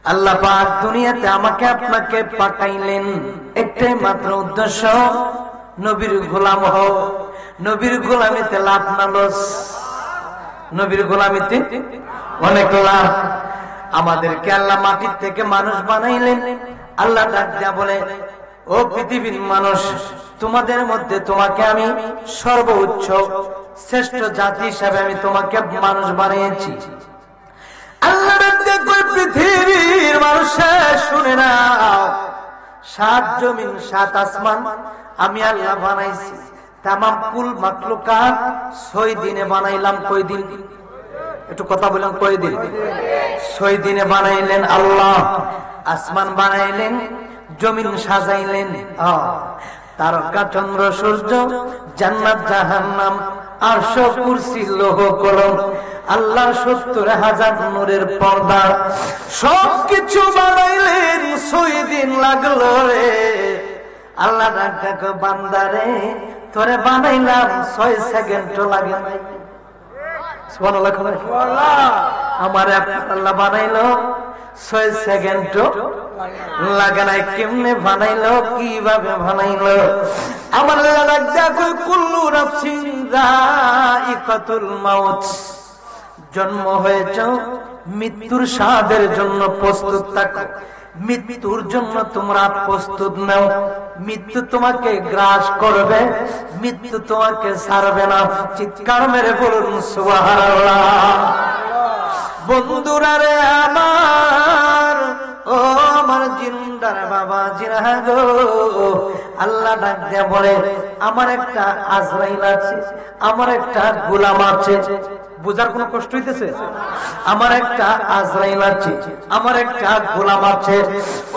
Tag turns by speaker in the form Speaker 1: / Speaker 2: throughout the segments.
Speaker 1: আল্লাহ পাক দুনিয়াতে আমাকে আপনাকে পাঠাইলেন একটাই মাত্র উদ্দেশ্য, নবীর গোলাম হও। নবীর গোলামিতে লাভ না লস? নবীর গোলামিতে অনেক লাভ। আমাদেরকে আল্লাহ মাটির থেকে মানুষ বানাইলেন। আল্লাহ ডাক দিয়া বলে, ও পৃথিবীর মানুষ, তোমাদের মধ্যে তোমাকে আমি সর্বোচ্চ শ্রেষ্ঠ জাতি হিসাবে আমি তোমাকে মানুষ বানিয়েছি। আল্লাহ ডাক দিয়া কই, পৃথিবীর মানুষ শুনে নাও, 7 জমিন 7 আসমান আমি আল্লাহ বানাইছি। তামাম কুল মাখলুকাত 6 দিনে বানাইলাম। কয় দিন? একটু কথা বলেন, কয় দিন? 6 দিনে বানাইলেন আল্লাহ। আসমান বানাইলেন, জমিন সাজাইলেন, তারকা চন্দ্র সূর্য, জান্নাত জাহান্নাম, আরশ কুরসি লৌহ কলম, আল্লাহর 70,000 নূরের পর্দা, সবকিছু বানাইলেন। 6 দিন লাগলো রে। আল্লাহ ডাক বান্দারে, তোরে বানাইলাম 6 সেকেন্ডও লাগে নাই। সুবহানাল্লাহ। আমার আল্লাহ বানাইলো 6 সেকেন্ডও লাগে নাই। কেমনে বানাইলো, কিভাবে বানাইলো? আমার আল্লাহ ডাক দিয়া কই, কুল্লু নাফসিন যায়িকাতুল মাউত। জন্ম হয়েছ, মৃত্যুর স্বাদের জন্য প্রস্তুত থাকো। মৃত্যুর জন্য তোমরা প্রস্তুত নাও। মৃত্যু তোমাকে গ্রাস করবে, মৃত্যু তোমাকে ছাড়বে না। চিৎকার মেরে বলুন সুবহানাল্লাহ। বন্ধুরা রে আমার, ও আমার জিন্দার বাবা জিরা গো, আল্লাহ ডাক দিয়া বলে, আমার একটা আজরাইল আছে, আমার একটা গোলাম আছে। বুঝার কোন কষ্ট হইতেছে? আমার একটা আজরাইল আছে, আমার একটা গোলাম আছে।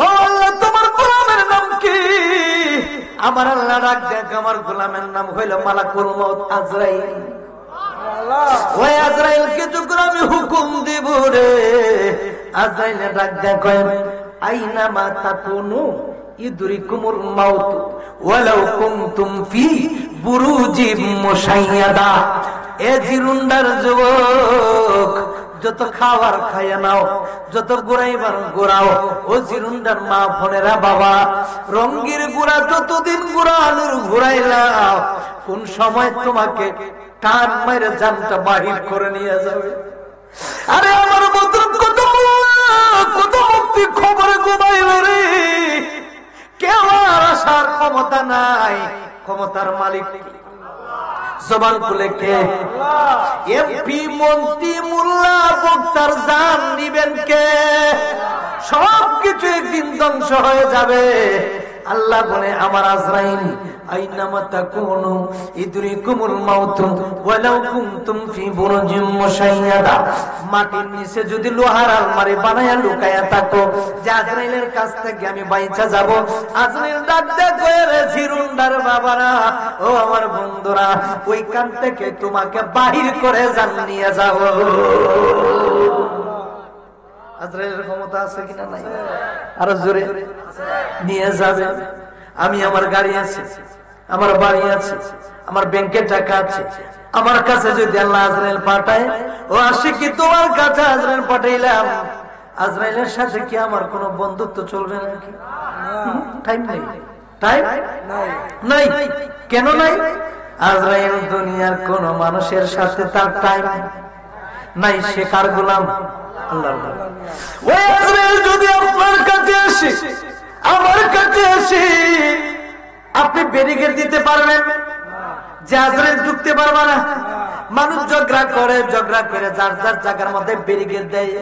Speaker 1: ও আল্লাহ, তোমার গোলামের নাম কি? আমার আল্লাহ ডাক দেখ, আমার গোলামের নাম হইল মালাকুল মউত আজরাইল। ওই আজরাইলকে যখন আমি হুকুম দিব রে, আজরাইল ডাক দেখ, আইনা মা তাকুনু ইদরিকুমুল মাউত ওয়ালাউ কুনতুম ফি বুরুজিম মুশাইয়াদা। এ জিরুন্ডার যুবক, যত খাবার খাইয়া নাও, যত ঘুরাইবার ঘুরাও। ও জিরুন্ডার মা বোনেরা, বাবা, রঙ্গির গুড়া যতদিন ঘুরানোর ঘুরাইলাও, কোন সময় তোমাকে টান মেরে জানটা বাহির করে নিয়ে যাবে। আরে আমার মত কত মুক্তি খবরে ঘুমাইল রে। কেউ আর আসার ক্ষমতা নাই। ক্ষমতার মালিক জবান খুলে কে? এমপি, মন্ত্রী, মোল্লা, বক্তার জান নিবেন কে? সবকিছু একদিন ধ্বংস হয়ে যাবে। আল্লাহ বলে, আমার আজরাইল আইনামা তাকুনু ইদরিকুমুল মাউত ওয়ালাউ কুনতুম ফি বুরুজিম মুশাইয়াদা। মাটির নিচে যদি লোহার আলমারি বানায়া লুকায়া থাকো, যে আজরাইলের কাছ থেকে আমি বাইচা যাব। আজরাইল ডাক দে কইরে, জিরুন্ডার বাবারা, ও আমার বন্ধুরা, ওইখান থেকে তোমাকে বাহির করে জান নিয়ে যাব। আজরাইলের ক্ষমতা আছে কিনা? নাই। আরো জোরে নিয়ে যাবে। আমি, আমার গাড়ি আছে, আমার বাড়ি আছে, আমার ব্যাংকে টাকা আছে, আমার কাছে যদি আল্লাহ আজরাইল পাঠায়, ও আসে কি তোমার কাছে আজরাইল পাঠাইলাম, আজরাইলের সাথে কি আমার কোনো বন্ধুত্ব চলবে নাকি? টাইম নেই, টাইম নাই। কেন নাই? আজরাইল দুনিয়ার কোন মানুষের সাথে তার টাইম নাই। সে কার গোলাম? আল্লাহর গোলাম। ওই আজরাইল যদি আপনার কাছে আসে, আমার কাছে আসে, আপনি ব্যারিকেড দিতে পারবেন? যে আজরাইল ঢুকতে পারবে না। মানুষ ঝগড়া করে, ঝগড়া করে যার যার জায়গার মধ্যে ব্যারিকেড দেয়,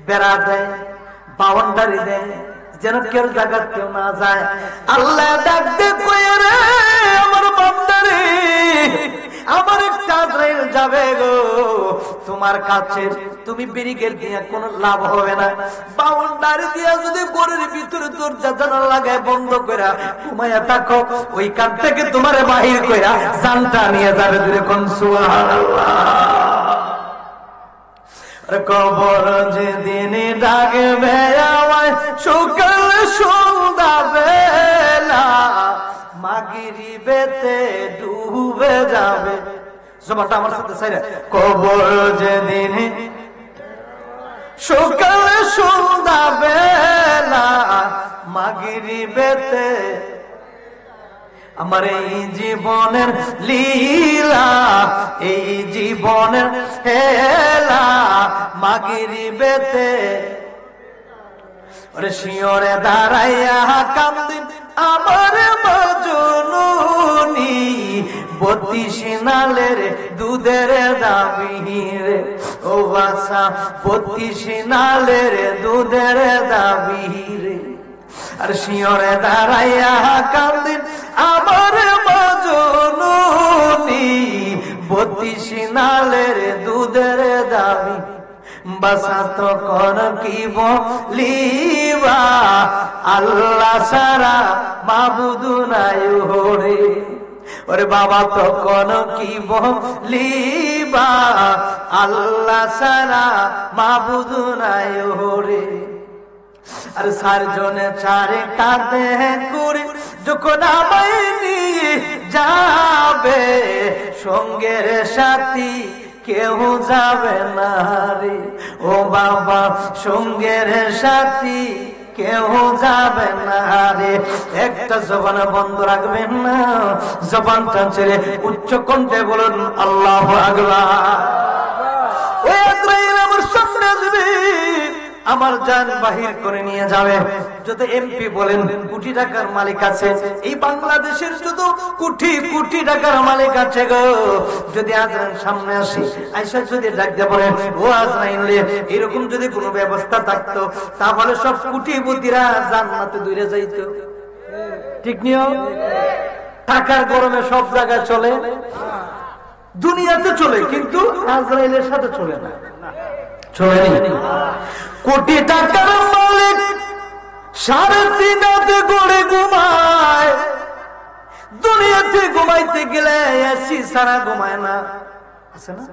Speaker 1: বেড়া দেয়, বাউন্ডারি দেয়, যেন কেউ জায়গা কেউ না যায়। আল্লাহ ডাকতে কই রে, আমার বান্দারে, আমার একটা আজরাইল যাবে গো তোমার কাছে। তুমি ব্যারিকেড দিয়ে কোনো লাভ হবে না। বাউন্ডারি দিয়া যদি ঘরের ভিতরে দরজা জানালা লাগায় বন্ধ কইরা ঘুমাইয়া থাকো, ওইখান থেকে তোমারে বাহির কইরা জানটা নিয়ে যাবে। দূরে কোন সুবহানাল্লাহ। কবর যেদিন ডাকবে আমায়, সকাল সন্ধ্যা বেলা, মাগরিবেতে ডুবে যাবে। জবানটা আমার সাথে চাইরা, কবর যেদিন সকাল সন্ধ্যা মাগরিবেতে আমার এই জীবনের লীলা, এই জীবনের খেলা মাগরিবেতে ওরে শিওরে দাঁড়াইয়া কান্দিন আমার মজনুনি 32 নালের দুধের দাবি রে ও বাসা 32 নালের দুধের দাবি রে আর শিওরে দাঁড়াইয়া কান্দিন আমার মজনুনি 32 নালের দুধের দাবি বাসা তখন কি বলিবা আল্লাহ সারা মাবুদ নাই ওরে ওরে বাবা তখন কি বলিবা আল্লাহ সারা মাবুদ নাই ওরে আর 4 জনে 4 কাঁধে করে যখন আমায় নিয়ে যাবে সঙ্গের সাথী কেউ যাবে না রে ও বাবা সঙ্গের সাথী কেউ যাবে না রে একটা জবান বন্ধ রাখবেন না জবানটা ছেড়ে উচ্চ কণ্ঠে বলুন আল্লাহু আকবার ওই আজরাইল আমার সামনে আসবে আমার জান বাহির করে নিয়ে যাবে যত এমপি বলেন কোটি টাকার মালিক আছে এই বাংলাদেশের যত কোটি কোটি টাকার মালিক আছে গো যদি আজরাইল সামনে আসে আয়েশা যদি ডাক দিয়ে বলেন ও আজরাইল এরকম যদি কোনো ব্যবস্থা থাকতো তাহলে সব কোটিপতিরা জান্নাতে দৌড়ে যাইতো ঠিক নিও টাকার গরমে সব জায়গায় চলে দুনিয়াতে চলে কিন্তু আজরাইলের সাথে চলে না চলেনি কোটি টাকার মালিক 3.5 রাতে গড়ে ঘুমায় দুনিয়াতে ঘুমাইতে গেলে এসি সারা ঘুমায় না আছে না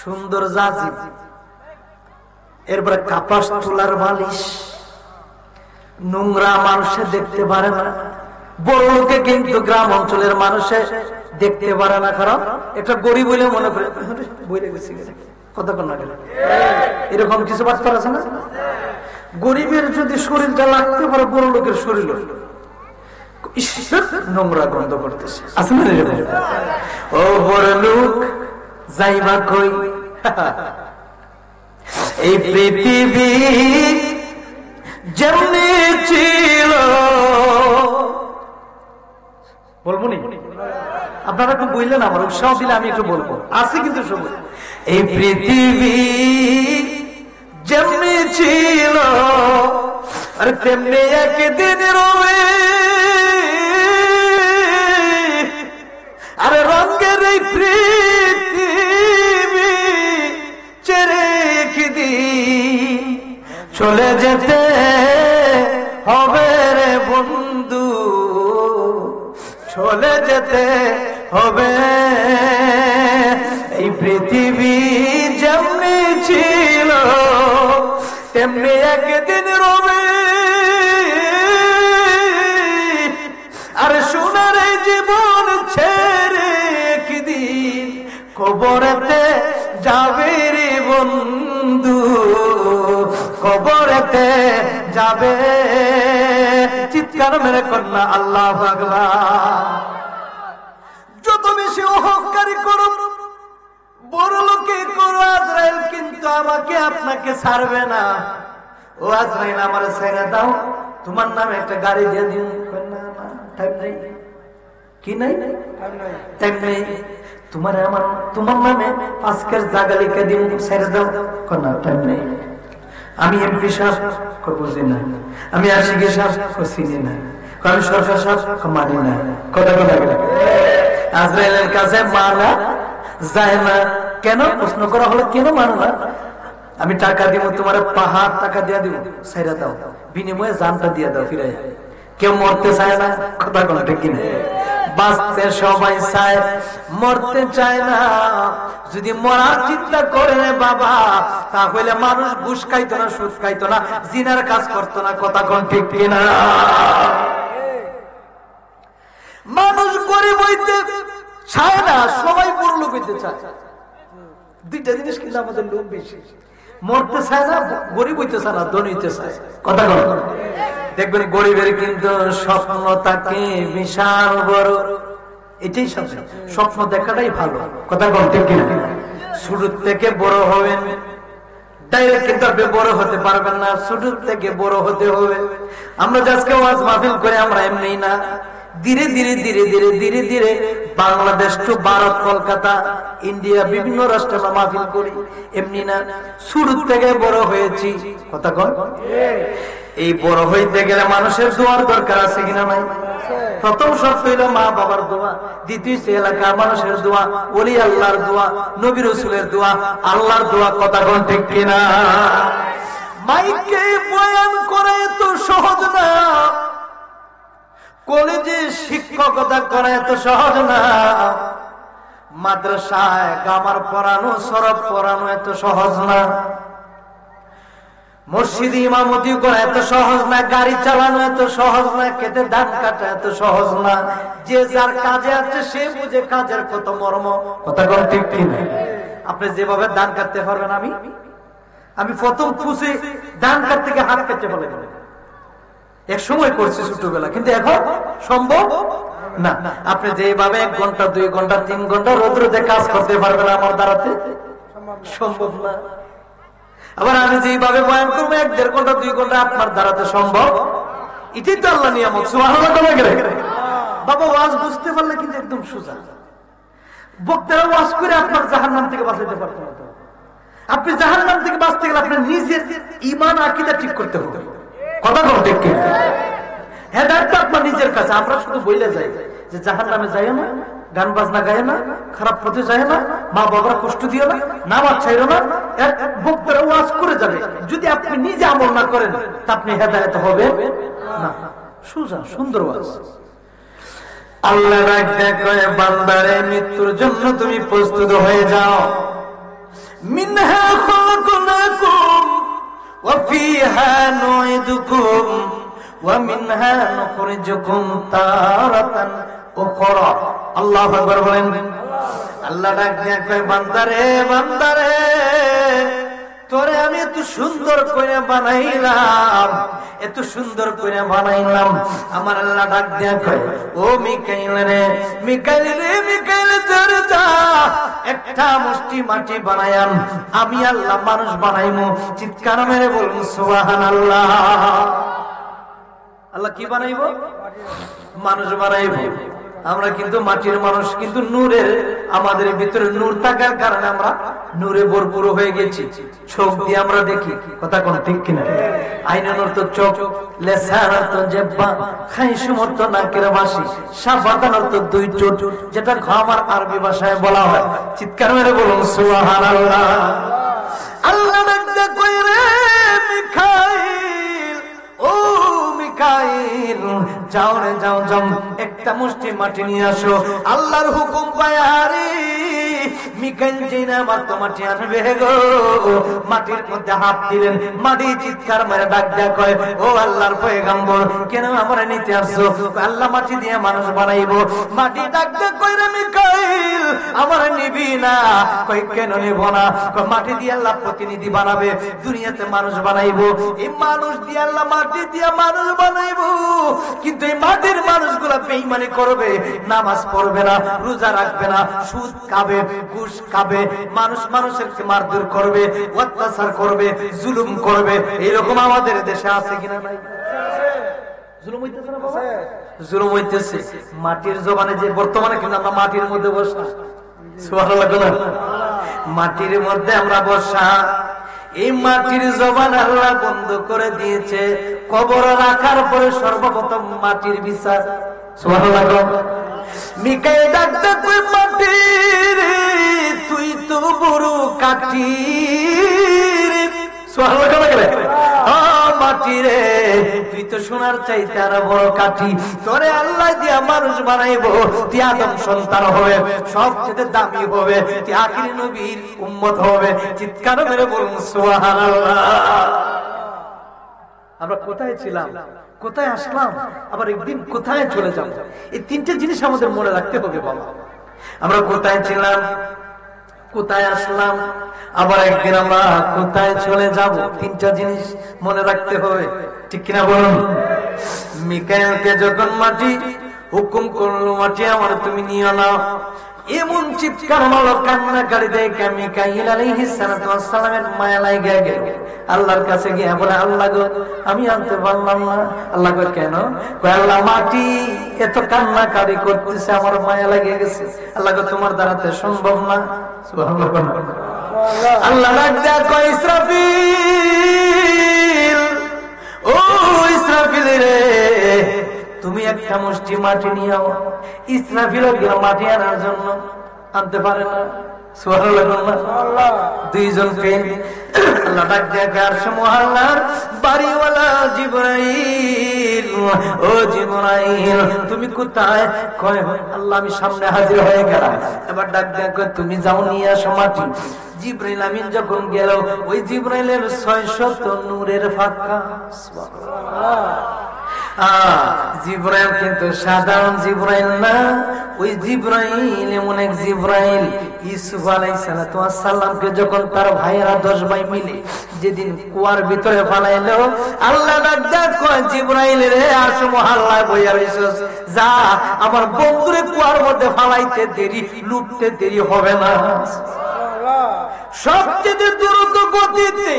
Speaker 1: সুন্দর জাজি এরপরে কাপাস তুলার বালিশ নোংরা মানুষে দেখতে পারে না বড় লোকে কিন্তু গ্রাম অঞ্চলের মানুষে দেখতে পারে না কারণ একটা গরিব বলে মনে করে বইরে গেছে এরকম কিছু বাচ্চা আছে না গরিবের যদি শরীরটা লাগতে পারে বড় লোকের শরীর নোংরা গন্ধ করতেছে আছে না ও বড় লোক যাইবা কই এই পৃথিবী যেমনি ছিল বলবো নি আপনারা একটু বললেন আমার উৎসাহ দিলে আমি একটু বলবো আছে কিন্তু সবাই এই পৃথিবী যেমনি ছিল আর তেমনি একদিন রবে আর রঙের এই পৃথিবী ছেড়ে একদিন চলে যেতে হবে রে বন্ধু চলে যেতে হবে এই পৃথিবী যেমনি ছিল তেমনি একদিন রবে আর সোনার এই জীবন ছেড়ে একদিন কবরেতে যাবে রে বন্ধু কবরেতে যাবে চিৎকার মেরে কন্যা আল্লাহু আকবার যত বেশি অহংকারী করো বড় লোকে করো আজরাইল কিন্তু আমাকে আপনাকে ছাড়বে না ও আজরাইল আমার ছেড়ে দাও তোমার নামে একটা গাড়ি দিয়ে দিও না না টাইম নেই কি নাই টাইম নেই তোমার আমার তোমার নামে আজকের জায়গা লিখে দিও ছেড়ে দাও না টাইম নেই আমি এমপি সাহেব বুঝি না আমি আশিকি সাহেব চিনি না আমি সরকার সাহেব মানি না কথা কথা আজরাইলের কাছে মানা যায় না কেন প্রশ্ন করা হলো কেন মানো না আমি টাকা দিব তোমার পাহাড় টাকা দিয়ে দিব ছেড়ে দাও বিনিময়ে জানটা দিয়ে দাও ফিরে কেউ মরতে চায় না কথা কোনো ঠিক কিনা বাঁচতে সবাই চায় মরতে চায় না যদি মরার চিন্তা করে বাবা তাহলে মানুষ ঘুষ খাইতো না সুদ খাইতো না জিনার কাজ করতো না কথা কোন ঠিক কিনা মানুষ গরিব হইতে চায় না সবাই বড় লোক হইতে চায় দুইটা জিনিস কিন্তু আমাদের লোক বেশি মরতে চায় না গরিব হইতে চায় না ধনী হইতে চায় কথা কোন দেখবেন গরিবের কিন্তু স্বপ্ন থাকে বিশাল বড়। এটাই স্বপ্ন দেখাটাই ভালো, কথা বলতে কিনা? শুরু থেকে বড় হবেন, ডাইরেক্ট কিন্তু আপনি বড় হতে পারবেন না, শুরু থেকে বড় হতে হবে। আমরা আজকে ওয়াজ মাহফিল করে আমরা এমনি না, ধীরে ধীরে ধীরে ধীরে ধীরে ধীরে বাংলাদেশ টু ভারত, কলকাতা, ইন্ডিয়া, বিভিন্ন রাষ্ট্রে আমরা মাহফিল করি। এমনি না, শুরু থেকে বড় হয়েছি, কথা কন। এই বড় হইতে গেলে মানুষের দোয়ার দরকার আছে কিনা নাই? প্রথম শর্ত হইল মা বাবার দোয়া, দ্বিতীয় এলাকার মানুষের দোয়া, ওলি আল্লাহর দোয়া, নবী রাসূলের দোয়া, আল্লাহর দোয়া, কথা কোন ঠিক কিনা? মাইকে বয়ান করা এত সহজ না, কলেজে শিক্ষকতা করা এত সহজ না, মাদ্রাসায় গামার পড়ানো, সরব পড়ানো এত সহজ না, মসজিদে ইমামতি করা এত সহজ না, গাড়ি চালানো এত সহজ না, খেতে ধান কাটা এত সহজ না। যে যার কাজে আছে সে বুঝে কাজের কত মর্ম, কথা কোন ঠিক কিনা? আপনি যেভাবে ধান কাটতে পারবেন, আমি প্রথম খুশি ধান কাটতে গিয়ে হাত কাটতে ফেলে এক সময় করছি ছোটবেলা, কিন্তু এখন সম্ভব না। আপনি যেভাবে 1 ঘন্টা 2 ঘন্টা 3 ঘন্টা রোদ্রে কাজ করতে পারবেন, আমার দ্বারাতে সম্ভব না। আবার আমি যেভাবে বয়ান করবো 1-1.5 ঘন্টা 2 ঘন্টা আপনার দ্বারাতে সম্ভব। এটাই তো আল্লাহ নিয়ামত, সুবহানাল্লাহ। বাবা ওয়াজ বুঝতে পারলে কিন্তু একদম সোজা। বক্তারা ওয়াজ করে আপনার জাহান্নাম থেকে বাঁচাতে পারতেন না। আপনি জাহান্নাম থেকে বাঁচতে গেলে আপনার নিজের ঈমান আকীদা ঠিক করতে হবে, কথা বল ঠিক কি? হেদায়েত আপনার নিজের কাছে। আমরা শুধু বইলে যাই যে জাহান্নামে যায় না, গান বাজনা গায় না, খারাপ পথে যায় না, মা বাবার কষ্ট দিও না, নামাজ ছাইরো না, বক্তারা ওয়াজ করে যাবে। যদি আপনি নিজে আমল না করেন তা আপনি হেদায়েত হবেন না। সোজা সুন্দর ওয়াজ। আল্লাহ রাগ দেখো বান্দারে, মৃত্যুর জন্য তুমি প্রস্তুত হয়ে যাও। মিনহা খালাকনাকুম ওয়া ফিহা নুইদুকুম ওয়া মিনহা নুখরিজুকুম তারাতান উখরা। আল্লাহু আকবার বলেন। আল্লাহ ডাক দিয়ে কয়, বান্দারে বান্দারে, তোরে আমি এত সুন্দর করে বানাইলাম, এত সুন্দর করে বানাইলাম। আমার আল্লাহ ডাক দিয়া কয়, ও মিকাইল রে, মিকাইল রে, মিকাইল তোরে যা একটা মুষ্টি মাটি বানায়াম, আমি আল্লাহ মানুষ বানাইমু। চিৎকার মেরে বলুন সুবহানাল্লাহ। আল্লাহ কি বানাইবো? মানুষ বানাইবো। আমরা কিন্তু মাটির মানুষ, কিন্তু নূরের, আমাদের ভিতরে নূর থাকার কারণে আমরা নূরে ভরপুর হয়ে গেছি। চোখ দিয়ে আমরা দেখি, কথা কোন ঠিক কিনা? আইনান অর্থ চোখ, লেসান অর্থ জিহ্বা, খাইশুম অর্থ নাকের বাঁশি, শাফাতান অর্থ 2 ঠোঁট, যেটা আমার আরবি ভাষায় বলা হয়। চিৎকার মেরে বলুন সুবহানাল্লাহ। আল্লাহ ডাকতে কই রে মিকাইল, ও মিকাইল, যাও রে যাও যাও, একটা মুষ্টি মাটি নিয়ে আসো। আল্লাহর হুকুম পায়ারে মিকাইল যেনা মাত্র মাটি আনবে গো, মাটির মধ্যে হাত দিলেন, মাটি চিৎকার মেরে ডাক দেয়া কয়, ও আল্লাহর পয়গম্বর, কেন আমারে নিতে আসছো? আল্লাহ মাটি দিয়ে মানুষ বানাইবো। মাটি ডাক দেয়া কয়, রে মিকাইল, আমারে নিবি না? কই কেন নিব না? মাটি দিয়ে আল্লাহ প্রতিনিধি বানাবে, দুনিয়াতে মানুষ বানাইবো। এই মানুষ দিয়ে আল্লাহ মাটি দিয়ে মানুষ বানাইবো, কিন্তু এই মাটির মানুষগুলা বেঈমানি করবে, নামাজ পড়বে না, রোজা রাখবে না, সুদ খাবে, ঘুষ খাবে, মানুষ মানুষেরকে মারধর করবে, অত্যাচার করবে, জুলুম করবে। এরকম আমাদের দেশে আছে কিনা নাই? জুলুম হইতেছে না বাবা? জুলুম হইতেছে। মাটির জবানে যে বর্তমানে কিন্তু আমরা মাটির মধ্যে বসা, সুবহানাল্লাহ, মাটির মধ্যে আমরা বসা। এই মাটির জবান আল্লাহ বন্ধ করে দিয়েছে। কবর রাখার পরে সর্বপ্রথম মাটির বিচার। সুবহানাল্লাহ। মিকাইল ডাকতে কই, মাটি রে, তুই তো বড় কাঠি। সুবহানাল্লাহ। মাটি রে, তুই তো সোনার চাইতে আর বড় কাঠি। তোরে আল্লাহ দিয়া মানুষ বানাইবো, তুই আদম সন্তান হবে, সবচেয়ে দামি হবে, তুই আখিরি নবীর উম্মত হবে। চিৎকার মেরে বলুন সুবহানাল্লাহ। আমরা কোথায় ছিলাম, কোথায় আসলাম, আবার একদিন কোথায় চলে যাব? এই 3টে জিনিস আমাদের মনে রাখতে হবে বাবা। আমরা কোথায় ছিলাম, কোথায় আসলাম, আবার একদিন আমরা কোথায় চলে যাব, তিনটা জিনিস মনে রাখতে হবে, ঠিক কিনা বলুন? মিকাইলকে যখন মাটি হুকুম করলো, মাটি আমার তুমি নিয়ে নাও, এমন চিৎকার মারলো, কান্নাকারি দেখে মিকাইল আলাইহিস সালামের মায়া লাগা গেল। আল্লাহর কাছে গিয়ে বলে, আল্লাহ গো আমি আনতে পারলাম না। আল্লাহ গো কেন? আল্লাহ মাটি এত কান্নাকারি করতেছে, আমার মায়া লেগে গেছে। আল্লাহ গো তোমার দ্বারাতে সম্ভব না। সুবহানাল্লাহ। আল্লাহ ডাক দেয়া কয়, ইসরাফিল, ও ইসরাফিল রে, তুমি একটা মুষ্টি মাটি নিয়ে আও। ইসরাফিল গেল মাটি আনার জন্য, আনতে পারে না। সুবহানাল্লাহ। দুইজন পেন আল্লাহ ডাক দেয়া, আরশ মুআল্লার বাড়িওয়ালা জিবরাইল, ও জিবরাইল তুমি কোথায়? কয় আল্লাহ আমি সামনে হাজির হয়ে গেলাম। এবার ডাক দেয়া কয়, তুমি যাও নিয়ে আসো মাটি। জিবরাইল আমিন যখন গেল, ওই জিবরাইলের 600 নূরের ফাঁকা। সুবহানাল্লাহ। জিবরাইল কিন্তু সাধারণ জিবরাইল না, ওই জিবরাইল এমন এক জিবরাইল, ইউসুফ আলাইহিস সালামকে যখন তার ভাইয়েরা 10 ভাই মিলে যেদিন কুয়ার ভিতরে ফালাইলো, আল্লাহ ডাক দেয়া কয়, জিবরাইল রে, আরশ মুআল্লায় বইয়া রইছস, যা আমার বন্ধুরে কুয়ার মধ্যে ফালাইতে দেরি, লুটতে দেরি হবে না। সবচেয়ে দ্রুত গতিতে,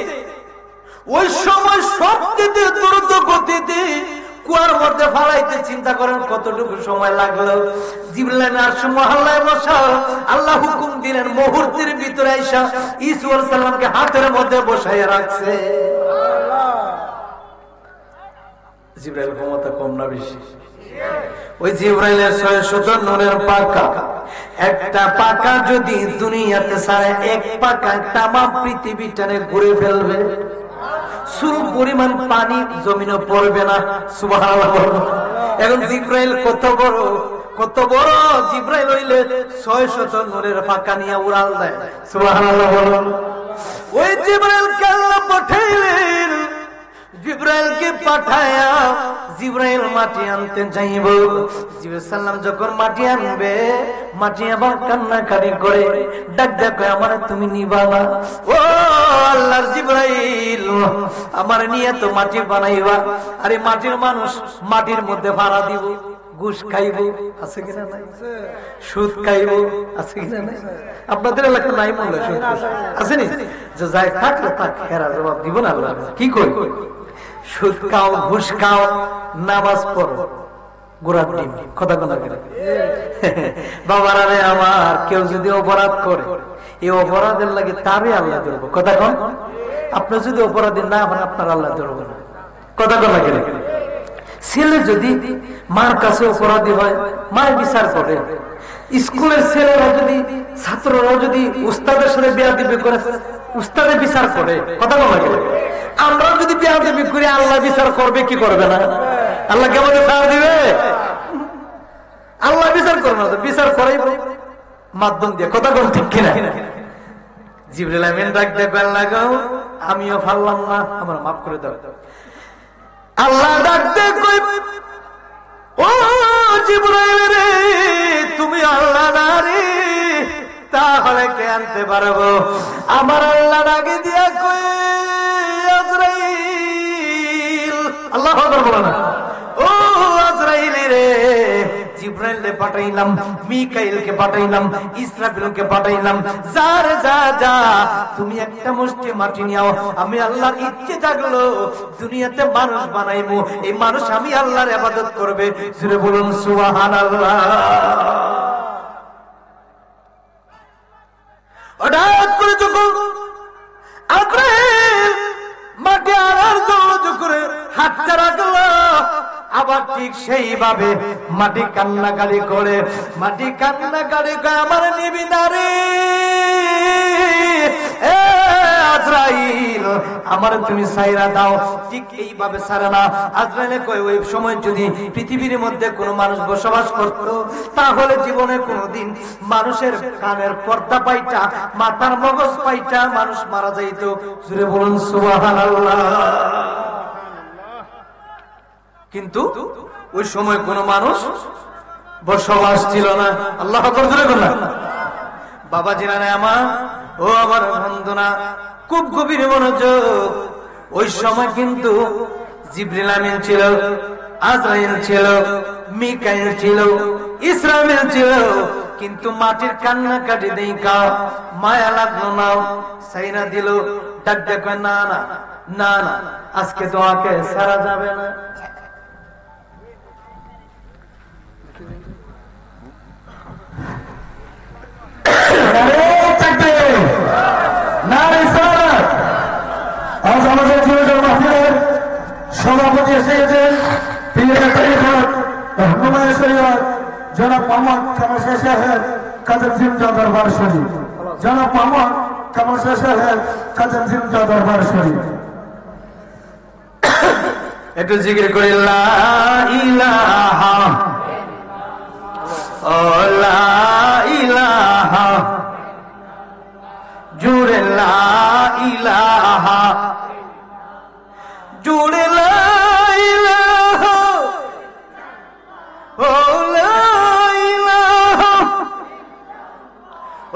Speaker 1: ওই সময় সবচেয়ে দ্রুত গতিতে কুয়ার মধ্যে ফালাইতে, চিন্তা করেন কতটুকু সময় লাগলো। জিবরাইল আরশ মুআল্লায় বসা, আল্লাহ হুকুম দিলেন, মুহূর্তের ভিতরে আইসা ইউসুফ আলাইহিস সালামকে হাতের মধ্যে বসাইয়া রাখছে। জিবরাইল ক্ষমতা কম না বেশি? ওই জিবরাইলের 600 নূরের পাকা, একটা পাকা যদি দুনিয়াতে ছাড়ে, এক পাকায় তামাম পৃথিবীটারে ঘুরে ফেলবে। শুরু পরিমাণ পানি জমিনে পড়বে না। সুবহানাল্লাহ। এখন জিবরাইল কত বড়, কত বড় জিবরাইল হইলে 600 নূরের পাকা নিয়ে উড়াল দেয়। সুবহানাল্লাহ। ওই জিবরাইলকে আল্লাহ পাঠাইলেন, জিবরাইলকে পাঠায়া জিবরাইল মাটি আনতে যাইব। জিবরাইল সালাম যখন মাটি আনবে, মাটি আবার কান্নাকাটি করে ডাক দেখো, আমার তুমি নিবা না? ও আল্লাহর জিবরাইল, আমার নিয়ে তো মাটি বানাইবা, আরে মাটির মানুষ মাটির মধ্যে ভাড়া দিব, ঘুষ খাইব, আছে কিনা নাই? সুদ খাইব, আছে কিনা নাই? আপনাদের এলাকা নাই বললে সুদ আসেনি? যে যাই থাকলে থাক, হেরা জবাব দিব না আল্লাহ। কি কই? সুদ খাও, ঘুষ খাও, নামাজ পড়ো, গোড়ার ডিম, কথা কথা করে। বাবারা রে আমার, কেউ যদি অপরাধ করে, এই অপরাধের লাগে তারই আল্লাহ ধরবো। কথা কন, আপনি যদি অপরাধী না হন, আপনার আল্লাহ ধরবো না। কথা কথা করে। ছেলে যদি মার কাছে অপরাধী হয়, মায়ের বিচার করে। স্কুলের ছেলেরা যদি, ছাত্ররা যদি উস্তাদের সাথে বেয়াদবি করে, উস্তাদের বিচার করে। কথা বলা গেলে আমরা যদি বেয়াদবি করি, আল্লাহ বিচার করবে কি করবে না? আল্লাহ কেমন ছাড় দিবে? আল্লাহ বিচার করবে না, বিচার করাই মাধ্যম দিয়ে। কথা বল ঠিক কিনা? জিবরাইল আমিন ডাক দেবে, আল্লাহ গো আমিও পারলাম না, আমার মাফ করে দাও। আল্লাহ ডাক দেবে, ও জিবরাইল রে, তুমি আল্লাহ না রে, তাহলে কে আনতে পারবো? আমার আল্লাহ ডাকে দিয়া কই, আজরাইল। আল্লাহু আকবার বলো না? ও আজরাইল রে, জিবরাইলকে পাঠাইলাম, মিকাইলকে পাঠাইলাম, ইসরাফিলকে পাঠাইলাম, যার যা যা, তুমি একটা মুষ্টি মাটি নিও, আমি আল্লাহর ইচ্ছে জাগলো দুনিয়াতে মানুষ বানাইবো, এই মানুষ আমি আল্লাহর ইবাদত করবে। জোরে বলুন সুবহানাল্লাহ। হঠাৎ করে যখন আজরাইল মাটি আনার জন্য করে হাতটা রাখলো, আবার ঠিক সেইভাবে মাটি কান্নাকাটি করে, মাটি কান্নাকাটি করে, আমার নিবি না রে আজরাইল, আমার তুমি সাইরা দাও। ঠিক এইভাবে সারে না। আজরাইলে কয়, ওই সময় যদি পৃথিবীর মধ্যে কোনো মানুষ বসবাস করত, তাহলে জীবনে কোনোদিন মানুষের কানের পর্দা পাইটা, মাথার মগজ পাইটা মানুষ মারা যাইত। জোরে বলুন সুবহানাল্লাহ। কিন্তু ওই সময় কোন মানুষ বসবাস ছিল না। আল্লাহ আকবার জোরে বলুন। বাবা জিরানে আমার, ও আমার বন্ধুরা, খুব গভীর মনোযোগ। ওই সময় কিন্তু জিবরিল আমিন ছিল, আজরাইল ছিল, মিকাইল ছিল, ইসরাফিল ছিল, কিন্তু মাটির কান্নাকাটি দেখা মায়া লাগলো না, সাইরা দিল। ডাক দেখো, না না না না, আজকে তোমাকে সারা যাবে না।
Speaker 2: সভাপতি এসেছেন জনাব মোহাম্মদ কামাল সাহেব কাদের জিন্দা দরবার শরীফ, জনাব মোহাম্মদ কামাল সাহেব কাদের জিন্দা দরবার শরীফ।
Speaker 1: একটু জিকির করি, লা ইলাহা ও লা ইলাহা, জুড়ে লা ইলাহা, জুড়ে লা ইলাহা ও লা ইলাহা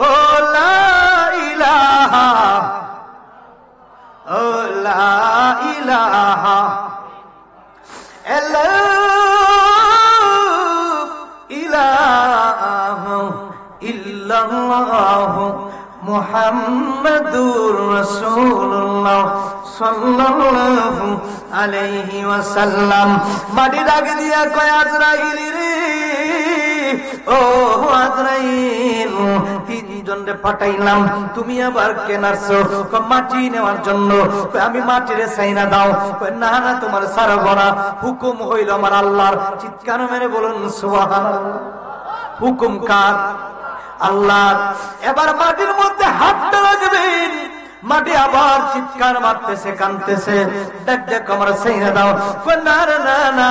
Speaker 1: ও লা ইলাহা ও লা ইলাহা ইল্লাল্লাহু মুহাম্মাদুর রাসূলুল্লাহ সাল্লাল্লাহু আলাইহি ওয়াসাল্লাম। মাটি ডাক দিয়া কয়, আজরাইল রে, ও আজরাইল, তিনজনরে পাঠাইলাম, তুমি আবার কেন আসছো? মাটি নেওয়ার জন্য। আমি মাটিরে চাইনা দাও। না না, তোমার ছাড়ব না, হুকুম হইল আমার আল্লাহর। চিৎকার মেরে বলুন সুবহানাল্লাহ। হুকুম কার? আল্লাহর। এবার মাটির মধ্যে হাতটা রাখবেন, মাটি আবার চিৎকার মারতেছে, কাঁদতেছে, দেখ দেখ আমার চাইনা দাও। না না না,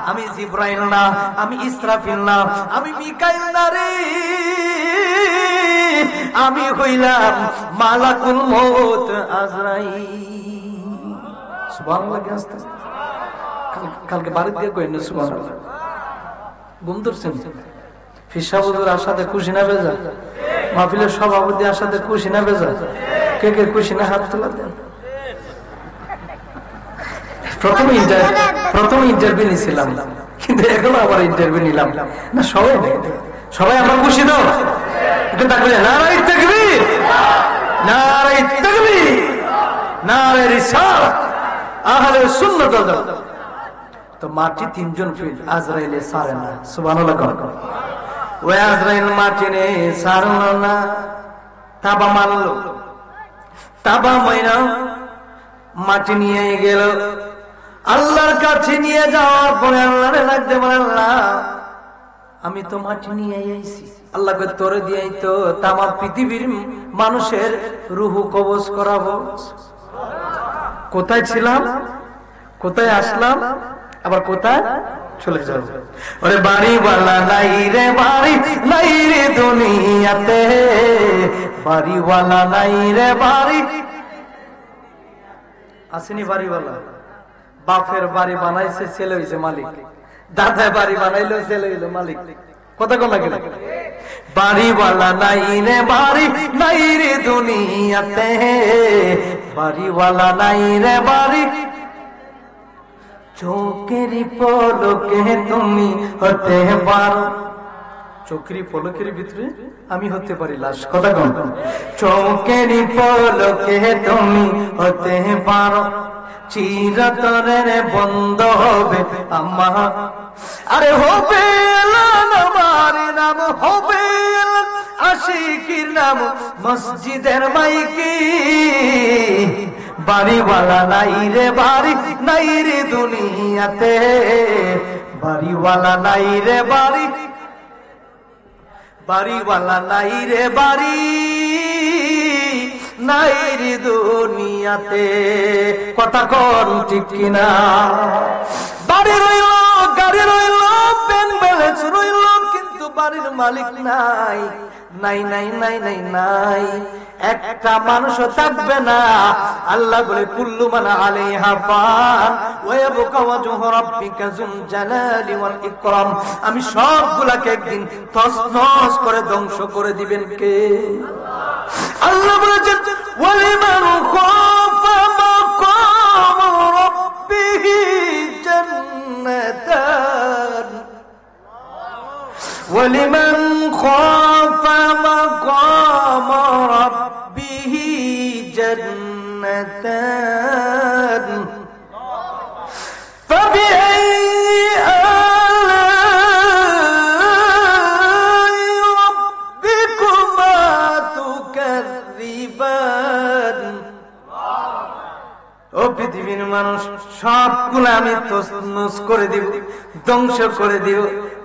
Speaker 1: আমি জিবরাইল না, আমি ইসরাফিল না, আমি মিকাইল না রে, আমি হইলাম মালাকুল মউত আজরাইল। সুবহানাল্লাহ। কালকে বাড়ি দিয়ে কইন সুবহানাল্লাহ। ঘুম ধরছেন? ফিসা হুজুর আসাতে খুশি না বেজা? মাহফিলের সভাপতি আসাতে খুশি না বেজা? কে কে খুশি না হাত তোলা দেন। প্রথমে ইন্টারভিউ নিছিলাম, কিন্তু এখন আবার ইন্টারভিউ নিলাম না। সবাই আমরা খুশি তো? একটু ডাকবে, নারায়ে তাকবীর, নারায়ে তাকবীর, নারায়ে রিসালাত, আহলে সুন্নাত ওয়াল জামাত। তো মাটি তিনজন ফিল, আজরাইলে সারে না। সুবহানাল্লাহ। ওই আজরাইল মাটি নে সারলো না, তাবা মারলো, তাবা মাইরা মাটি নিয়ে গেল। আল্লাহর কাছে নিয়ে যাওয়ার পরে আল্লাহরে লাগতে বলে, আল্লাহ আমি তো মাটি নিয়ে আইছি। আল্লাহকে তোরে দিয়েই তো তামাম পৃথিবীর মানুষের রুহু কবজ করাবো। কোথায় ছিলাম, কোথায় আসলাম, আবার কোথায় চলে যাবো। ওরে বাড়িওয়ালা নাই রে, বাড়ি নাই রে দুনিয়াতে, বাড়িওয়ালা নাই রে বাড়ি। আসেনি বাড়িওয়ালা? বাপের বাড়ি বানাইছে, ছেলে হইছে মালিক। দাদা বাড়ি বানাইলো, ছেলে হইলো মালিক। কথা কোন লাগে? বাড়িওয়ালা নাই রে, বাড়ি নাই রে দুনিয়াতে, বাড়িওয়ালা নাই রে বাড়ি। চোখের পলকে তুমি হতে পারো, চোখের পলকের ভিতরে আমি হতে পারি লাশ। কথা কম। চোখের পলকে তুমি হতে পারো, চিরতরের বন্ধ হবে আমার। আরে হবে আমার নাম, হবে আশিকির নাম, মসজিদের মাইকি। বাড়িওয়ালা নাই রে, বাড়ি নাই রে দুনিয়াতে, বাড়িওয়ালা নাই রে বাড়ি, বাড়িওয়ালা নাই রে বাড়ি, নাই রে দুনিয়াতে। কথা কোন ঠিক কিনা? বাড়ি রইল, গাড়ি রইল, ব্যাংক ব্যালেন্স রইল, কিন্তু বাড়ির মালিক নাই। নাই নাই নাই নাই নাই, একটা মানুষও থাকবে না। আল্লাহ বলে, কুল্লু মান আলাইহা ফান ওয়া ইয়াবকা ওয়াজহু রাব্বিকা যুল জালালি ওয়াল ইকরাম। আমি সবগুলাকে একদিন তছনছ করে ধ্বংস করে দিবেন কে? আল্লাহ বলেছেন ওয়ালিমান খাফা মাকাম রাব্বিহি জান্নাতান ওয়ালিমান খাফা মাকাম রাব্বিহি জান্নাতান فبأي آلاء ربكما تكذبان ও পৃথিবীর মানুষ সবগুলো আমি তছনছ করে দিব, ধ্বংস করে দিব।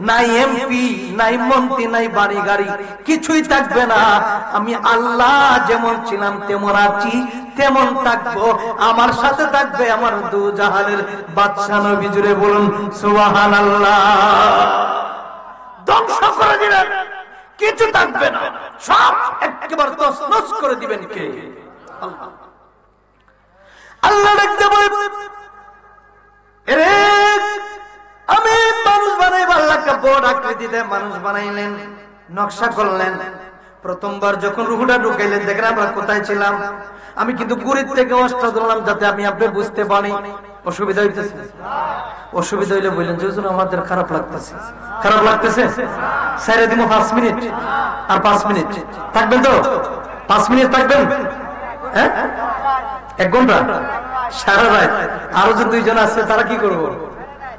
Speaker 1: নাই এমপি, নাই মন্ত্রী, নাই বাড়ি গাড়ি, কিছুই থাকবে না। আমি আল্লাহ যেমন ছিলাম তেমন আছি, তেমন থাকবো। আমার সাথে থাকবে আমার দু জাহানের বাদশা নবী। জুড়ে বলুন সুবহানাল্লাহ। ধ্বংস করে দিবেন, কিছু থাকবে না, সব একেবারে তছনছ করে দিবেন কে? আল্লাহ। আল্লাহ দেখতে বলে রে আমি মানুষ বানাইব। আল্লাহকে বড় আকৃতিতে মানুষ বানাইলেন, নকশা করলেন। প্রথমবার যখন রুহুটা ঢুকাইলেন, দেখেন আমরা কোথায় ছিলাম। আমি কিন্তু গুরির থেকে অস্ত্র ধরলাম যাতে আমি আপনি বুঝতে পারি। অসুবিধা হইতেছে? অসুবিধা হইলে বললেন যে আমাদের খারাপ লাগতেছে। খারাপ লাগতেছে সাইরে দিব 5 মিনিট আর 5 মিনিট থাকবেন তো? 5 মিনিট থাকবেন? হ্যাঁ, 1 ঘন্টা, সারা রাত। আরো যে 2 জন আছে তারা কি করবো?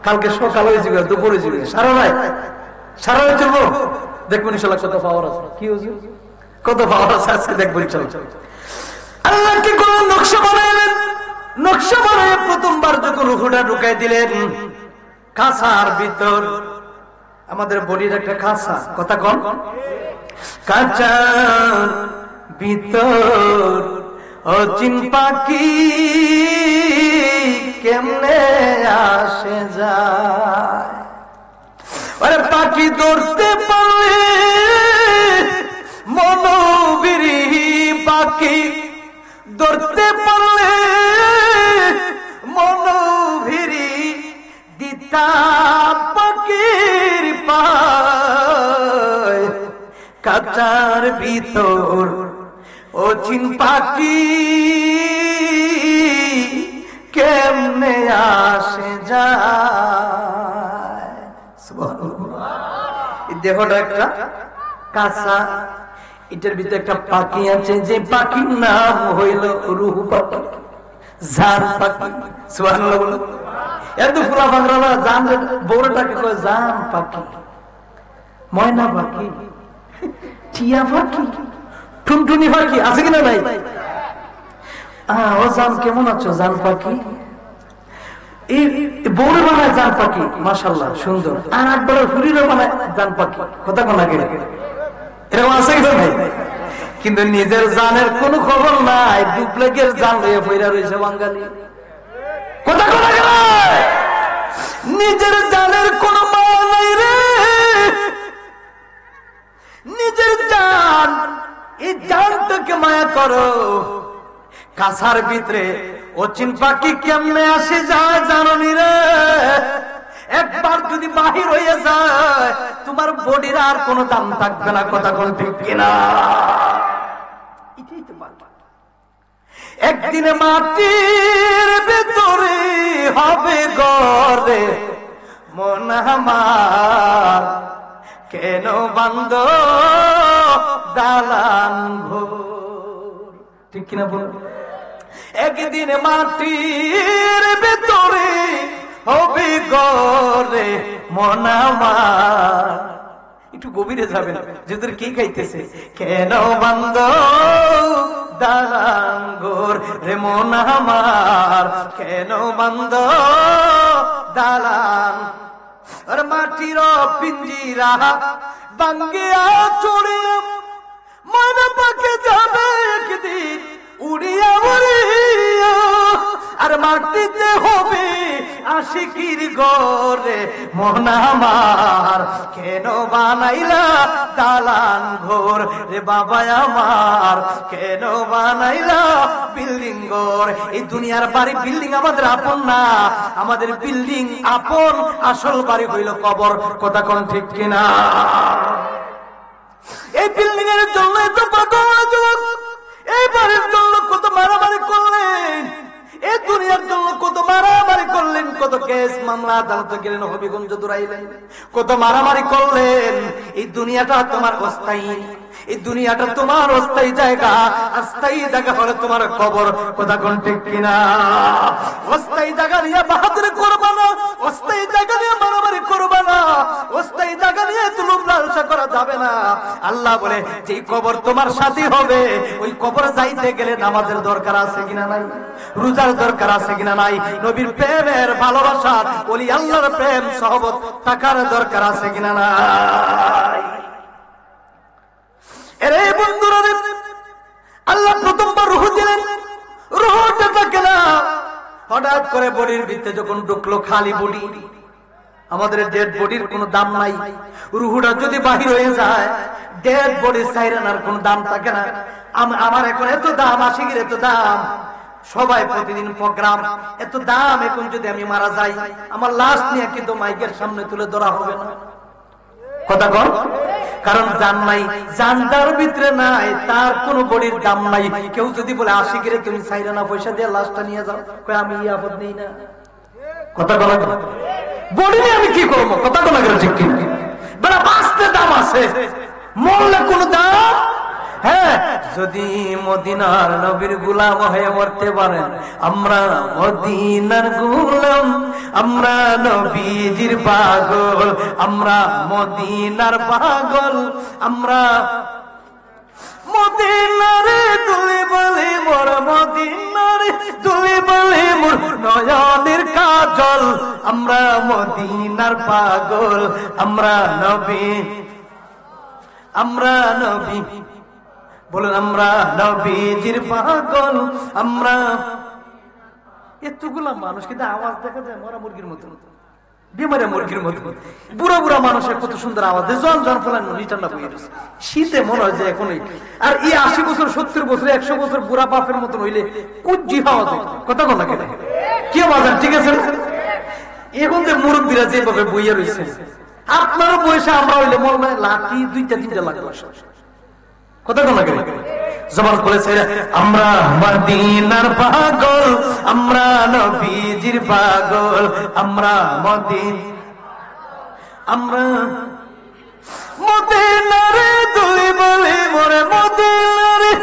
Speaker 1: কালকে সকাল হয়ে যাবে, দুপুরে যাবে, সারা রাত। সারা রাত চলবো, দেখবেন ইনশাআল্লাহ কত পাওয়ার আছে। কি হুজুর কত পাওয়ার আছে আজকে দেখবেন ইনশাআল্লাহ। আল্লাহ কি কোন নকশা বানাইলেন? নকশা বানায় প্রথমবার যখন রুহুটা ঢুকাই দিলেন কাঁচার ভিতর, আমাদের বডির একটা কাঁচা, কথা কোন কাঁচার ভিতর অচিন পাখি কেমনে আসে যায়। আরে পাখি ধরতে পারলে মনোবিরি, পাখি ধরতে পারলে মনোবিরি দিতাম পাখির পায়। কাঁচার ভিতর অচিন পাখি কেমনে আসে যায়। এই দেহটা একটা কাঁচা, এটার ভিতরে একটা পাখি আছে, যে পাখির নাম হইল রূহ পাখি, জান পাখি। সুবহানাল্লাহ বলুন। এত ফুলা বাংলা জান, বড়টাকে কয় জান পাখি, ময়না পাখি, টিয়া পাখি, টুনটুনি পাখি আছে কিনা নাই? ও জান কেমন আছো জান পাখি? এই বউরে বানায় জান পাখি, মাশাআল্লাহ সুন্দর। আর একবার ফুরিরও বানায় জান পাখি, কথা কোন লাগে এরকম আছে কিনা নাই? কিন্তু নিজের জানের কোনো খবর নাই, ডুপ্লিকেট জান লইয়া ফইরা রইছে বাঙালি, কথা কোন লাগে না? নিজের জানের কোনো মায়া নাই রে। নিজের জান, এই জানটাকে মায়া করো। কাঁচার ভিতরে অচিন পাখি কেমনে আসে যায় জানি রে। একবার যদি বাহির হয়ে যায় তোমার বডির আর কোনো দাম থাকবে না, কথা কোন ঠিক কিনা? এটাই তো বাবা। একদিনে মাটির ভিতরে হবে গড়ে মন আমার, কেন বান্ধ দালান ঘর, ঠিক কিনা বল? একদিন মাটির ভেতরে হবে গড়ে মন আমার। একটু গভীরে যাবেন, যে তোর কি খাইতেছে, কেন বান্ধ দালান ঘর রে মন আমার, কেন বান্ধ দালান। আর মাটির পিঞ্জিরা ভাঙ্গিয়া চড়িয়া ময়না পাখি যাবে একদিন উড়িয়া উড়িয়া। আর মাটিতে হবে আশিকির ঘরে মন আমার, কেন বানাইলা দালান ঘর রে বাবা আমার, কেন বানাইলা বিল্ডিং ঘর? এই দুনিয়ার বাড়ি বিল্ডিং আমাদের আপন না, আমাদের বিল্ডিং আপন, আসল বাড়ি হইল কবর, কথা কোন ঠিক কিনা? এই বিল্ডিং এর জন্য এত পাগল যুবক, এই বাড়ির জন্য কত মারামারি করলেন, এই দুনিয়ার জন্য কত মারামারি করলেন, কত কেস মামলা আদালতে গেলেন, হবিগঞ্জ দৌড়াইলেন, কত মারামারি করলেন। এই দুনিয়াটা তোমার অস্থায়ী, এই দুনিয়াটা তোমার অস্থায়ী জায়গা, অস্থায়ী জায়গা হলো তোমার কবর। কথা কোন ঠিক কিনা? অস্থায়ী জায়গা নিয়ে বাহাদুরি করবা না, অস্থায়ী জায়গা নিয়ে মারামারি করবা না, অস্থায়ী জায়গা নিয়ে তুলুম লালসা করা যাবে না। আল্লাহ বলে যে কবর তোমার সাথী হবে, ওই কবর যাইতে গেলে নামাজের দরকার আছে কিনা নাই, রোজার দরকার আছে কিনা নাই, নবীর প্রেমের ভালোবাসা, ওলি আল্লাহর প্রেম সহবত থাকার দরকার আছে কিনা নাই। এরে বন্ধুরা, আল্লাহ প্রথমবার রূহ দিলেন, রূহটা থাকে না, হঠাৎ করে বডির ভিতরে যখন ঢুকলো, খালি বডি, আমাদের ডেড বডির কোনো দাম নাই। রূহটা যদি বাহির হয়ে যায়, ডেড বডির সাইরানার কোনো দাম থাকে না। আমার এখন এত দাম, আশিকের এত দাম, সবাই প্রতিদিন প্রোগ্রাম, এত দাম, এখন যদি আমি মারা যাই, আমার লাশ নিয়ে কিন্তু মাইকের সামনে তুলে ধরা হবে না। কথা কর, কারণ জান নাই, জানদার ভিতরে নাই, তার কোন বডির দাম নাই। কেউ যদি বলে আশিকের তুমি সাইরানা পয়সা দিয়ে লাশটা নিয়ে যাও, কই আমি আপদ নেই না। কথা বলা, বডি নিয়ে আমি কি করবো? কথা বলা গেল ঠিক কিনা? বেড়া বাঁচতে দাম আছে, মরলে কোন দাম? হ্যাঁ, যদি মদিনার নবীর গোলাম হয়ে মরতে পারেন, আমরা মদিনার গোলাম, আমরা নবীজির পাগল, আমরা মদিনার পাগল, আমরা মদিনারে তুলে বলে মোর, মদিনারে তুলে বলে মোর নয়নের কাজল, আমরা মদিনার পাগল, আমরা নবী, আমরা নবী, বলুন আমরা নবীজির পাগল, আমরা। এতগুলা মানুষ কিন্তু আওয়াজ দেখা যায় মরা মুরগির মতো, বিমারে মুরগির মতো। বুড়া বুড়া মানুষের কত সুন্দর আওয়াজ, জন জন ফলান রিটার্নটা বইয়ে দিচ্ছে, শীতে মনে হয় যে এখনই। আর এই 80 বছর 70 বছর 100 বছর বুড়া বাপের মতন হইলে কুজি হাওয়া যায়। কথা বলা কেন কি বাজার? ঠিক আছে, এখন যে মুরব্বীরা যেভাবে বইয়ে রয়েছে, আপনারও বয়সে আমরা হইলে মনে হয় লাঠি 2-3টা লাগবে। কথা কোন লাগে জবান বলেছে, আমরা মদিনার পাগল, আমরা নবীজির পাগল, আমরা মদিন, আমরা মদিনারে তুই বলে মোরে, মদিনারে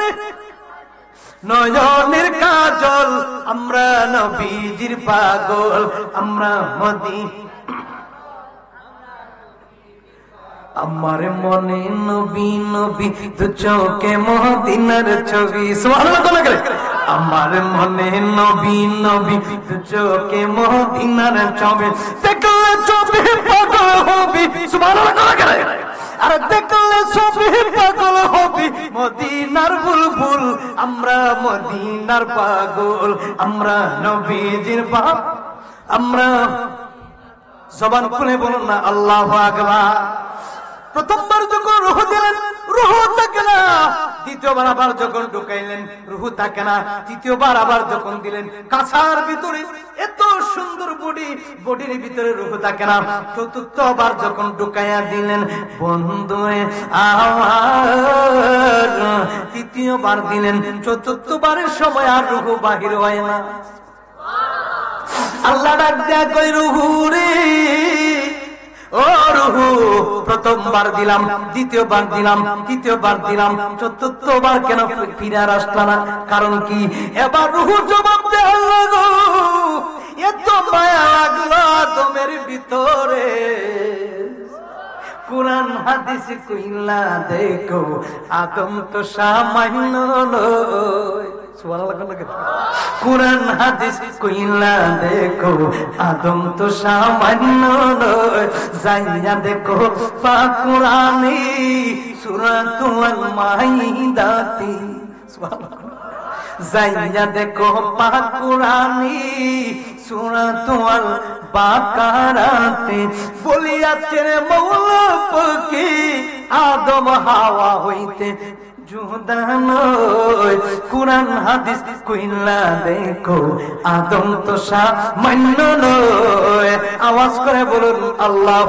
Speaker 1: নয়নের কাজল, আমরা নবীজির পাগল, আমরা মদিন। আমার মনে নবী নবী দু চোখে মদিনার ছবি, সুবহানাল্লাহ বলে গেলে। আমার মনে নবী নবী দু চোখে মদিনার ছবি, দেখলে ছবি পাগল হবি, সুবহানাল্লাহ বলে গেলে। আর দেখলে ছবি পাগল হবি, মদিনার বুলবুল, আমরা মদিনার পাগল, আমরা নবীজির পাগল, আমরা। জবান খুলে বলুন না আল্লাহু আকবার। প্রথমবার যখন রূহ দিলেন, রূহ থাকে না। দ্বিতীয়বার আবার যখন ঢুকাইলেন, রূহ থাকে না। তৃতীয়বার আবার যখন দিলেন, কাছার ভিতরে এত সুন্দর বডি, বডির ভিতরে রূহ থাকে না। চতুর্থবার যখন ঢুকাইয়া দিলেন, বন্ধু আমার, তৃতীয়বার দিলেন, চতুর্থবারের সময় আর রূহ বাহির হয় না। আল্লাহ ডাক দেয়া কই, রূহ রে, ও রূহ, প্রথমবার দিলাম, দ্বিতীয়বার দিলাম, তৃতীয়বার দিলাম, চতুর্থবার কেন ফিরে আসলা না? কারণ কি? এবার রূহ জবাব দেয়, আল্লাহ গো, এত মায়া লাগলো তোমার ভিতরে, কুরআন হাদিস কইলা দেখো, আদম তো সামান্য নয়। কুরআন হাদিস কইলা দেখো, আদম তো সামান্য নয়। যাইয়া দেখো পাক কুরআনে সূরাতুল মাইদাতে, যাইয়া দেখো পাক কুরআনে সূরাতুল বাকারাতে, বলিয়াছেন মওলা পাকে আদম হাওয়া হইতে জুদা নয়। কুরআন হাদিস কইলা দেখো, আদম তো সামান্য নয়। আওয়াজ করে বলুন আল্লাহ।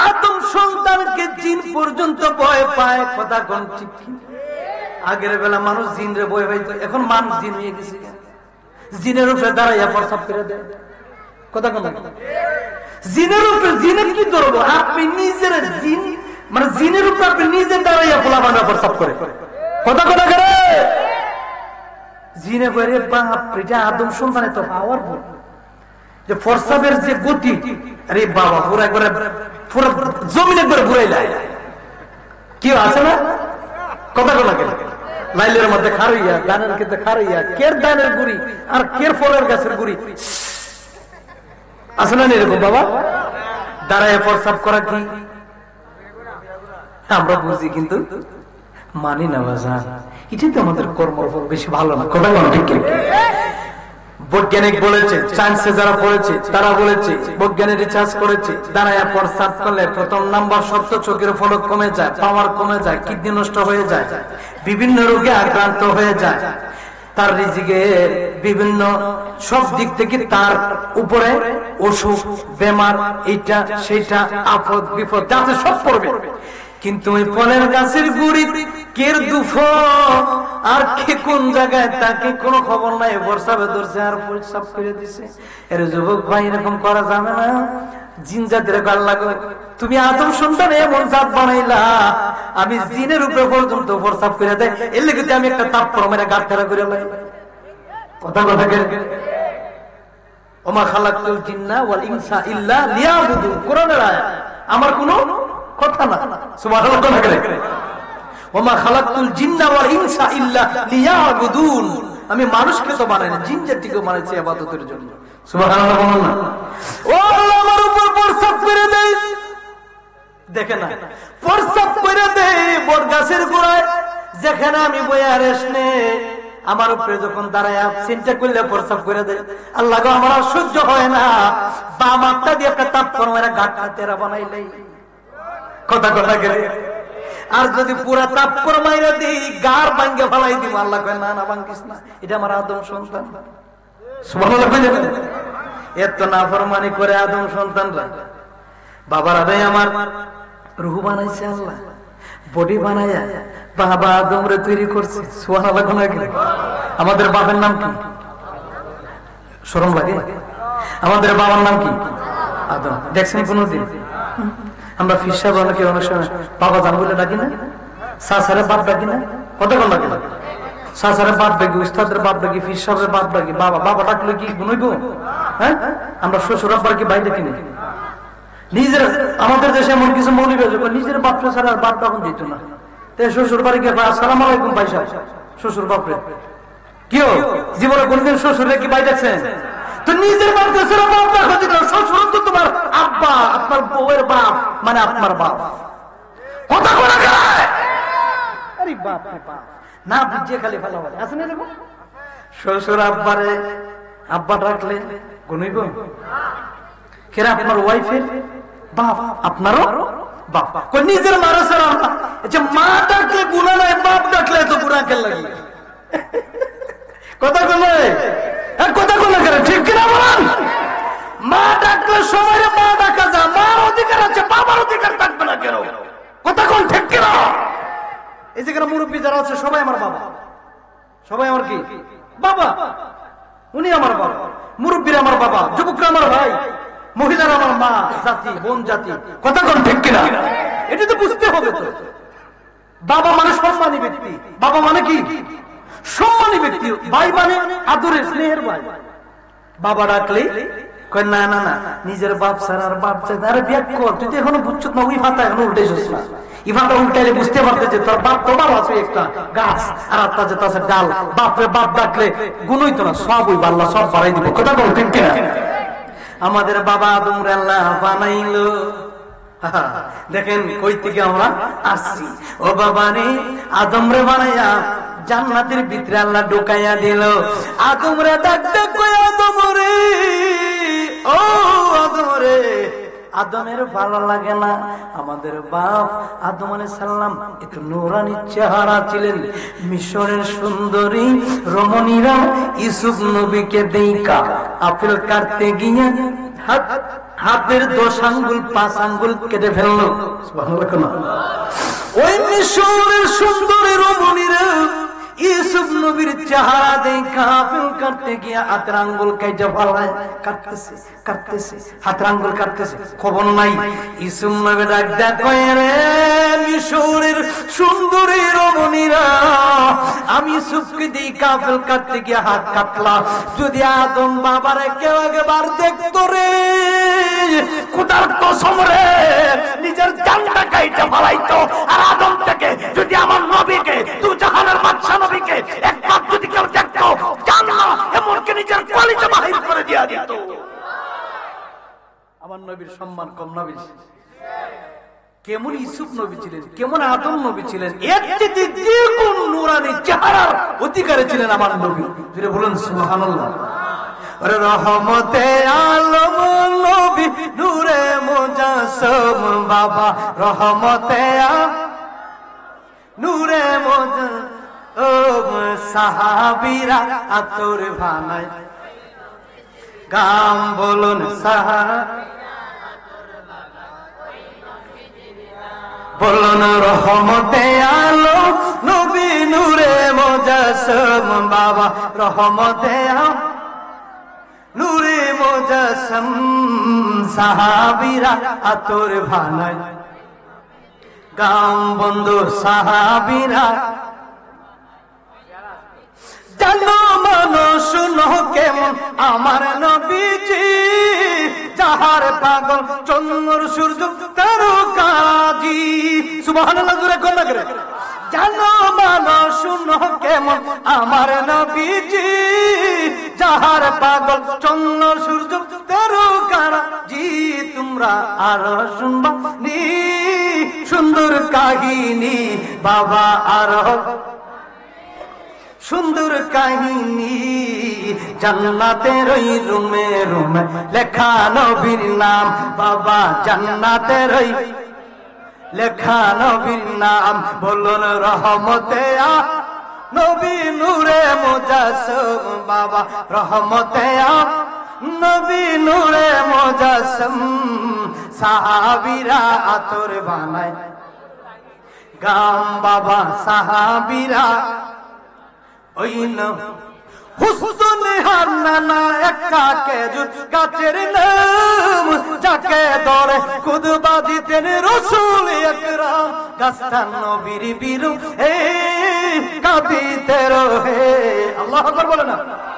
Speaker 1: আদম সন্তানকে জিন পর্যন্ত ভয় পায়। কথা কোন ঠিক? আগের বেলা মানুষ জিন রে ভয় পাইতো, এখন মানুষ জিন হয়ে গেছে। জিনের উপরে দাঁড়াইয়া প্রস্রাব করে দেয়। কথা কোন? জিনের উপরে জিনে কি ধরবো? আপনি নিজের জিন, মানে জিনের উপরে আপনি নিজে দাঁড়াইয়া পোলা বানা প্রস্রাব করে। কথা কথা করে জিনে করে বাপ, এটা আদম সন্তানে তো পাওয়ারফুল। যে প্রস্রাবের যে গতি, আরে বাবা পুরো একবারে পুরো জমিন একবারে ঘুরাই যায়। কি আছে না? কথা কথা কেন? লাইলের মধ্যে খারইয়া, ধানের ক্ষেত্রে খারইয়া, কের ধানের গুড়ি আর কের ফলের গাছের গুড়ি আছে না এরকম? বাবা দাঁড়ায় প্রস্রাব করা কি আমরা বুঝি, কিন্তু মানি না বাজার। এটাই তো আমাদের কর্মফল বেশি ভালো না। কথা বলো ঠিক? বৈজ্ঞানিক বলেছে, সায়েন্সে যারা পড়েছে তারা বলেছে, বৈজ্ঞানিক রিসার্চ করেছে, দাঁড়ায় প্রস্রাব করলে প্রথম নাম্বার শর্ত চোখের ফলক কমে যায়, পাওয়ার কমে যায়, কিডনি নষ্ট হয়ে যায়, বিভিন্ন রোগে আক্রান্ত হয়ে যায়, তার রিজিকে বিভিন্ন সব দিক থেকে তার উপরে অসুখ বেমার, এইটা সেটা আপদ বিপদ যাতে সব পড়বে। কিন্তু ওই ফলের গাছের গুড়ি কের দুফ আর কে কোন জায়গায় তাকে কোনো খবর নাই, বর্ষাবে ধরছে আর প্রস্রাব করে দিছে। এর যুবক ভাই এরকম করা যাবে না। জিন জাতির গাল লাগো, তুমি আদম সন্তান এমন জাত বানাইলা, আমি জিনের উপরে পর্যন্ত প্রস্রাব করে দেয়, এর লেগে আমি একটা তাপ মেরে গাছ ফেরা করে লাই। কথা কথা ওমা খালাকতুল জিন্না ওয়াল ইনসা ইল্লা লিয়াবুদুন, কোরআনের আয়াত, আমার কোনো কথা না। সুবহানাল্লাহ। কথা করে ওমা খালাকতুল জিন্না ওয়াল ইনসা ইল্লা লিয়াবুদুন, আমি মানুষকে তো বানাইনি, জিন জাতিকে বানাইছি ইবাদতের জন্য। সুবহানাল্লাহ। বলুন না ও আল্লাহ আমার উপর প্রস্রাব করে দেয়, দেখে না প্রস্রাব করে দেয় বট গাছের গোড়ায়, যেখানে আমি বইয়া রেস্ট নে, আমার উপরে যখন দাঁড়ায় চিন্তা করলে প্রস্রাব করে দেয়। আল্লাহ গো আমার সহ্য হয় না, বাম হাতটা দিয়ে একটা তাপ করো, এরা গাঁটটা তেরা বানাইলে। কথা কথা গেলে আর যদি পুরা তাপ করে মাইরা দিই, গার ভাঙ্গে ফেলাই দিব। আল্লাহ কয় না না ভাঙ্গিস না, এটা আমার আদম সন্তান। সুবহানাল্লাহ। এত নাফরমানি করে আদম সন্তানরা, বাবার আদায় আমার রূহ বানাইছে আল্লাহ, বডি বানায়া বাবা আদম রে তৈরি করছে। সুবহানাল্লাহ। আমাদের বাবার নাম কি? শরম লাগে? আমাদের বাবার নাম কি? আদম। দেখছেন কোনদিন আমরা ফির সাহেব অনেকে অনেক সময় বাবা জান বলে ডাকি না, সাসারে বাপ ডাকি না? কত কোন ডাকি না? সাসারে বাপ ডাকি, উস্তাদের বাপ ডাকি, ফির সাহেবের বাপ ডাকি, বাবা। বাবা ডাকলে কি গুনইব? হ্যাঁ, আমরা শ্বশুর আব্বার কি ভাই ডাকি না? নিজের আমাদের দেশে এমন কিছু মৌলিক নিজের বাপ ছাড়া আর বাপ তখন দিত না, শ্বশুর বাড়ি গিয়ে আসসালামু আলাইকুম ভাই সাহেব, শ্বশুর বাপরে কি জীবনে কোনদিন শ্বশুরে কি ভাই ডাকছেন? তো নিজের বাপ দেশের বাপ ডাকা দিত, শ্বশুর তো তোমার আব্বা, আপনার বউয়ের বাপ, মানে আপনার বাপ। কথা বলা যায়? আরে বাপ রে বাপ, না বুঝিয়ে খালি ভালো বলে আছে না এরকম? শ্বশুর আব্বারে আব্বা ডাকলে গুনইব? কেরা আপনার ওয়াইফের বাপ, আপনারও বাপ। কই নিজের মারা ছাড়া আচ্ছা, মা ডাকলে গুনাহ নাই, বাপ ডাকলে তো গুনাহ কেন লাগি? কথা বলে কথা বলে কেন? ঠিক কিনা বলেন? মা ডাকলে সবাই মা ডাকা যায়, মার অধিকার আছে, বাবার অধিকার থাকবে না কেন? কথা কোন ঠিক কিনা? এই যেখানে মুরব্বী যারা আছে সবাই আমার বাবা, সবাই আমার কি বাবা, উনি আমার বাবা, মুরব্বীরা আমার বাবা, যুবকরা আমার ভাই, মহিলারা আমার মা জাতি, বোন জাতি। কথা কোন ঠিক কিনা? এটা তো বুঝতে হবে তো। বাবা মানে সম্মানী ব্যক্তি, বাবা মানে কি সম্মানী ব্যক্তি, ভাই মানে আদরের স্নেহের ভাই। বাবা ডাকলে কয় না না না, নিজের বাপ ছাড়া আর বাপ চাই। আরে ব্যাক কর, তুই তো এখনো বুঝছো না, ওই ফাতা এখন উল্টেছিস না। ইফাটা উল্টাইলে বুঝতে পারতে যে তোর বাপ তো বাবা আছে একটা গাছ, আর একটা যে তাছে ডাল। বাপরে বাপ ডাকলে গুণই তো না, সব ওই আল্লাহ সব বাড়াই দিব। কথা বল ঠিক কিনা? আমাদের বাবা আদম রে আল্লাহ বানাইলো, দেখেন কই থেকে আমরা আসছি। ও বাবা রে, আদম রে বানাইয়া জান্নাতের ভিতরে আল্লাহ ঢুকাইয়া দিল। আদম রে ডাকতে কই, আদম রে, ও আদম রে। আদমের ভালো লাগে না, আমাদের বাপ আদম আলাইহিস সালাম এত নূরানি চেহারা ছিলেন, মিশরের সুন্দরী রমণীরা ইউসুফ নবীকে দেখা আপেল কাটতে গিয়ে হাত হাতের 10 আঙ্গুল 5 আঙ্গুল কেটে ফেললো। সুবহানাল্লাহ। ওই মিশরের সুন্দরী রমণীরা ইউসুফ নবীর চেহারা দেখা আপিল কাটতে গিয়া হাতের আঙ্গুল কেটে ফেলায়। কাটতেছে হাতের আঙ্গুল কাটতেছে, খবর নাই। ইউসুফ নবী ডাক দেখো, রে মিশরের সুন্দরী রমণীরা, আমি ইউসুফকে দেখা আপিল কাটতে গিয়া হাত কাটলাম। যদি আদম বাবারে কেউ একবার দেখতো রে, খোদার কসম রে, নিজের জানটা কাইটা ফেলাইতো। আর আদম থেকে যদি আমার নবীকে, দু জাহানের বাদশা নবীকে একবার যদি কেউ দেখতো, জানলা এমনকি নিজের কলিজা বাহির করে দিয়া দিত। আমার নবীর সম্মান কম নবী? কেমন ইউসুফ নবী ছিলেন, কেমন আদম নবী ছিলেন, এর থেকে দ্বিগুণ নূরানী চেহারার অধিকারী ছিলেন আমার নবী। যদি বলেন সুবহানাল্লাহ। রহমতে আলম নবী নূরে মুজাসসম বাবা, রহমতে নূরে মুজাসসম সাহাবীরা আতর বানায়। গাম বলুন বলুন রহমতে আলম নবী নূরে মুজাসসম বাবা, রহমতে নূরে মুজাসসম সাহাবীরা আতর বানায়। গাম বন্ধু সাহাবীরা, জানো মানুষ শুনো কেমন আমার নবীজি, যাহার পাগল চন্দ্র সূর্য তারকাজি। সুবহানাল্লাহ, জোরে কোন লাগে। জানো মানুষ শুনো কেমন আমার নবীজি, যাহার পাগল চন্দ্র সূর্য তারকাজি। তোমরা আরো শুনবা নি সুন্দর কাহিনী বাবা, আরো সুন্দর কাহিনী। জান্নাতের ওই রুমে রুমে লেখা নবীর নাম বাবা, জান্নাতের ওই লেখা নবীর নাম। বলুন রহমতে নবী নূরে মুজাসসম বাবা, রহমতে নবী নূরে মুজাসসম সাহাবীরা আতর বানায়। গাম বাবা সাহাবীরা, ওই না হুসন হান্নানা একা খেজুর গাছের নাম, যাকে ধরে খুতবা দিতেন রাসূল আকরাম। গাছটা নবীর বিরু হে কাঁদিতে রহে। আল্লাহু আকবার বলে না।